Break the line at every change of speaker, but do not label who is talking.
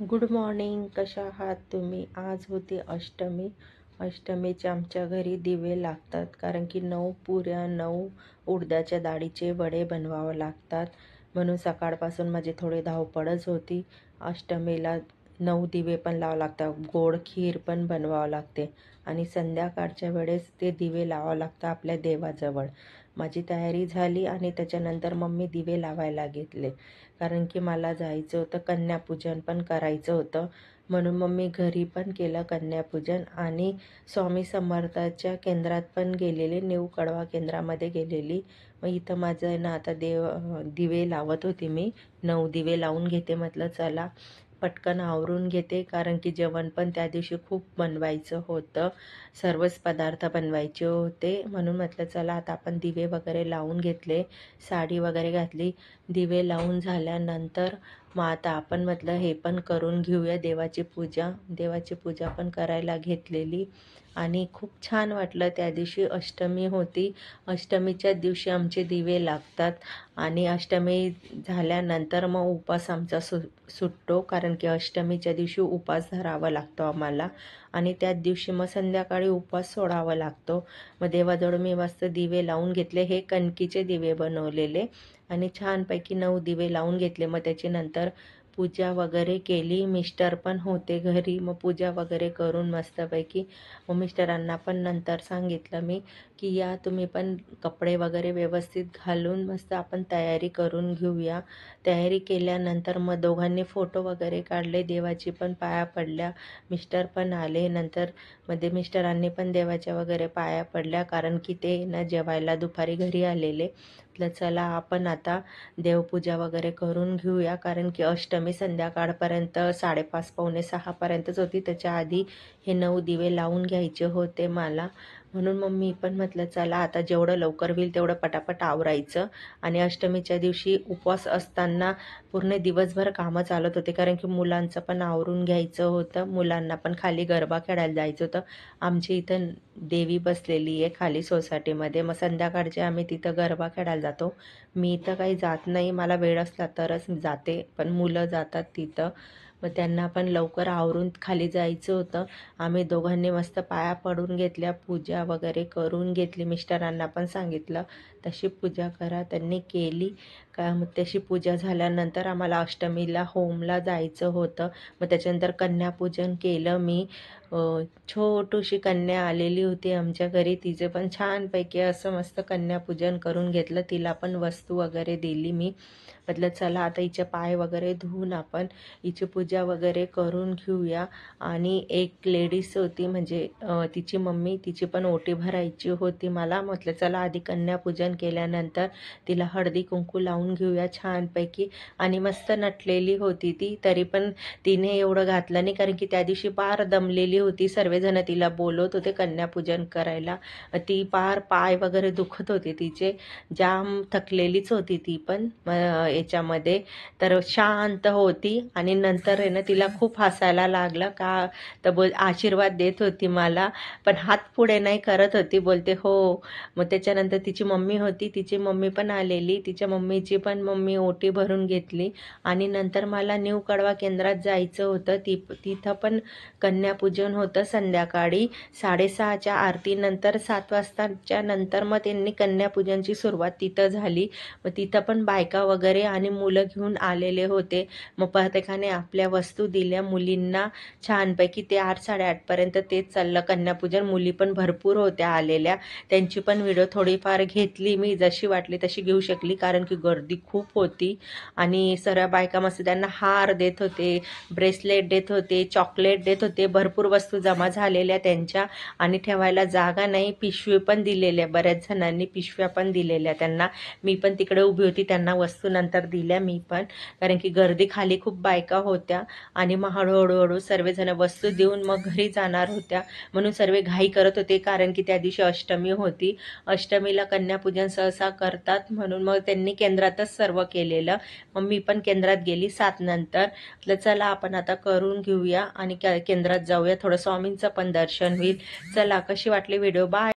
Good morning. कशा आहात तुम्ही? आज होती अष्टमी. अष्टमीचे आमच्या घरी दिवे लागतात, कारण की 9 पुऱ्या 9 उडदाच्या डाळीचे वडे बनवावं लागतात. म्हणून सकाळपासून माझी थोडी धावपळच होती. अष्टमीला 9 दिवे पण लावावं लागतात, गोड खीर पण बनवावं लागते आणि संध्याकाळच्या वेळेस ते दिवे लावावं लागतं आपल्या देवाजवळ. माझी तयारी झाली आणि त्याच्यानंतर मग मी दिवे लावायला घेतले, कारण की मला जायचं होतं, कन्यापूजन पण करायचं होतं. म्हणून मग मी घरी पण केलं कन्यापूजन आणि स्वामी समर्थाच्या केंद्रात पण गेलेले, न्यू कळवा केंद्रामध्ये गेलेली. मग इथं माझं आहे ना, आता दिवे लावत होते मी. 9 दिवे लावून घेते. म्हटलं चला पटकन आवरून घेते, कारण की जेवण पण त्या दिवशी खूप बनवायचं होतं, सर्वच पदार्थ बनवायचे होते. म्हणून म्हटलं चला आता आपण दिवे वगैरे लावून घेतले, साडी वगैरे घातली. दिवे लावून झाल्यानंतर मग आता आपण म्हटलं हे पण करून घेऊया, देवाची पूजा पण करायला घेतलेली. आणि खूप छान वाटलं. त्या दिवशी अष्टमी होती. अष्टमीच्या दिवशी आमचे दिवे लागतात आणि अष्टमी झाल्यानंतर मग उपवास आमचा सुटतो, कारण की अष्टमीच्या दिवशी उपवास धरावा लागतो आम्हाला आणि त्याच दिवशी मग संध्याकाळी उपवास सोडावा लागतो. मग देवाजवळ मी मस्त दिवे लावून घेतले. हे कणकीचे दिवे बनवलेले आणि छानपैकी 9 दिवे लावून घेतले. मग त्याच्यानंतर पूजा वगैरे केली. मिस्टर पण होते घरी. मग पूजा वगैरे करून मस्तपैकी मग मिस्टरांना पण नंतर सांगितलं मी की या तुम्ही पण कपडे वगैरे व्यवस्थित घालून मस्त आपण तयारी करून घेऊया. तयारी केल्यानंतर मग दोघांनी फोटो वगैरे काढले, देवाची पण पाया पडल्या. मिस्टर पण आले नंतर. मध्ये मिस्टरांनी पण देवाच्या वगैरे पाया पडल्या, कारण की ते ना जेवायला दुपारी घरी आलेले. म्हटलं चला आपण आता देवपूजा वगैरे करून घेऊया, कारण की अष्टमी संध्याकाळपर्यंत 5:30 पावणे 6पर्यंतच होती. त्याच्या आधी हे 9 दिवे लावून घ्यायचे होते मला. म्हणून मग मी पण म्हटलं चला आता जेवढं लवकर होईल तेवढं पटापट आवरायचं. आणि अष्टमीच्या दिवशी उपवास असताना पूर्ण दिवसभर कामं चालत होते, कारण की मुलांचं पण आवरून घ्यायचं होतं. मुलांना पण खाली गरबा खेळायला जायचं होतं. आमच्या इथं देवी बसलेली आहे खाली सोसायटीमध्ये. मग संध्याकाळचे आम्ही तिथं गरबा खेळायला जातो. मी तर काही जात नाही, मला वेळ असला तरच जाते, पण मुलं जातात तिथं. मग त्यांना पण लवकर आवरून खाली जायचं होतं. आम्ही दोघांनी मस्त पाया पडून घेतल्या, पूजा वगैरे करून घेतली. मिस्टरांना पण सांगितलं तशी पूजा करा, त्यांनी केली. मग तशी पूजा झाल्यानंतर आम्हाला अष्टमीला होमला जायचं होतं. मग त्याच्यानंतर कन्यापूजन केलं मी. छोटूशी कन्या आलेली होती आमच्या घरी, तिचे पण छानपैकी असं मस्त कन्यापूजन करून घेतलं. तिला पण वस्तू वगैरे दिली मी. म्हटलं चला आता हिचे पाय वगैरे धुवून आपण हिची पूजा वगैरे करून घेऊया. आणि एक लेडीज होती, म्हणजे तिची मम्मी, तिची पण ओटी भरायची होती मला. म्हटलं चला आधी कन्यापूजन केल्यानंतर तिला हळदी कुंकू लावून घेऊया छानपैकी. आणि मस्त नटलेली होती ती, तरी पण तिने एवढं घातलं नाही, कारण की त्या दिवशी पार दमलेली होती. सर्वजण तिला बोलवत होते कन्यापूजन करायला. ती पार पाय वगैरे दुखत होते तिचे, जाम थकलेलीच होती ती पण याच्यामध्ये. तर शांत होती आणि नंतर आहे ना तिला खूप हसायला लागलं का, तर आशीर्वाद देत होती मला, पण हात पुढे नाही करत होती. बोलते हो. मग त्याच्यानंतर तिची मम्मी होती, तिची मम्मी पण आलेली. तिच्या मम्मीची पण मम्मी ओटी भरून घेतली. आणि नंतर मला न्यू कळवा केंद्रात जायचं होतं. तिथं पण कन्यापूजन होतं संध्याकाळी 6:30च्या आरतीनंतर. 7 वाजताच्या नंतर मग त्यांनी कन्यापूजनची सुरुवात तिथं झाली. मग तिथं पण बायका वगैरे आणि मुलं घेऊन आलेले होते. मग प्रत्येकाने आपल्या वस्तू दिल्या मुलींना छानपैकी. ते 8-8:30पर्यंत तेच चाललं कन्यापूजन. मुली पण भरपूर होत्या आलेल्या, त्यांची पण व्हिडिओ थोडीफार घेतली मी, जशी वाटली तशी घेऊ शकली, कारण की गर्दी खूप होती. आणि सर्व बायका मस्त त्यांना हार देत होते, ब्रेसलेट देत होते, चॉकलेट देत होते. भरपूर वस्तू जमा झालेल्या त्यांच्या आणि ठेवायला जागा नाही. पिशवी पण दिलेल्या, बऱ्याच जणांनी पिशव्या पण दिलेल्या त्यांना. मी पण तिकडे उभी होती, त्यांना वस्तू नंतर दिल्या मी पण, कारण की गर्दी खाली खूप बायका होत्या. आणि मग हळूहळू सर्वजण वस्तू देऊन मग घरी जाणार होत्या. म्हणून सर्व घाई करत होते, कारण की त्या दिवशी अष्टमी होती. अष्टमीला कन्यापूजन सहसा करतात, म्हणून मग त्यांनी केंद्रातच सर्व केलेलं. मग मी पण केंद्रात गेली 7 नंतर. चला आपण आता करून घेऊया आणि केंद्रात जाऊया, थोडं स्वामींचं पण दर्शन होईल. चला, कशी वाटली व्हिडिओ? बाय.